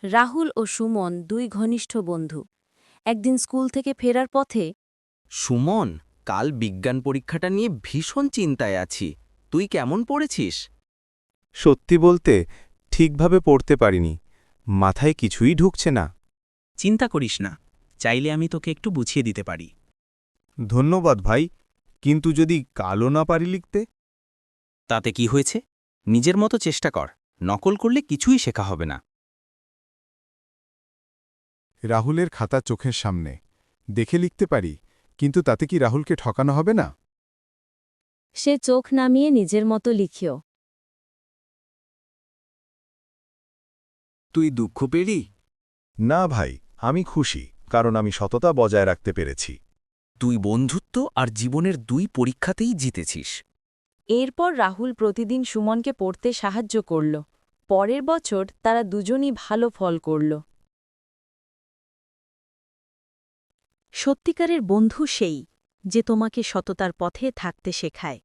রাহুল ও সুমন দুই ঘনিষ্ঠ বন্ধু। একদিন স্কুল থেকে ফেরার পথে সুমন, কাল বিজ্ঞান পরীক্ষাটা নিয়ে ভীষণ চিন্তায় আছি। তুই কেমন পড়েছিস? সত্যি বলতে ঠিকভাবে পড়তে পারিনি, মাথায় কিছুই ঢুকছে না। চিন্তা করিস না, চাইলে আমি তোকে একটু বুঝিয়ে দিতে পারি। ধন্যবাদ ভাই, কিন্তু যদি কালো না পারি লিখতে? তাতে কি হয়েছে? নিজের মতো চেষ্টা কর, নকল করলে কিছুই শেখা হবে না। রাহুলের খাতা চোখের সামনে, দেখে লিখতে পারি, কিন্তু তাতে কি রাহুলকে ঠকানো হবে না? সে চোখ নামিয়ে নিজের মতো লিখিও। তুই দুঃখ পেলি? না ভাই, আমি খুশি, কারণ আমি সততা বজায় রাখতে পেরেছি। তুই বন্ধুত্ব আর জীবনের দুই পরীক্ষাতেই জিতেছিস। এরপর রাহুল প্রতিদিন সুমনকে পড়তে সাহায্য করল। পরের বছর তারা দুজনই ভালো ফল করল। সত্যিকারের বন্ধু সেই, যে তোমাকে সততার পথে থাকতে শেখায়।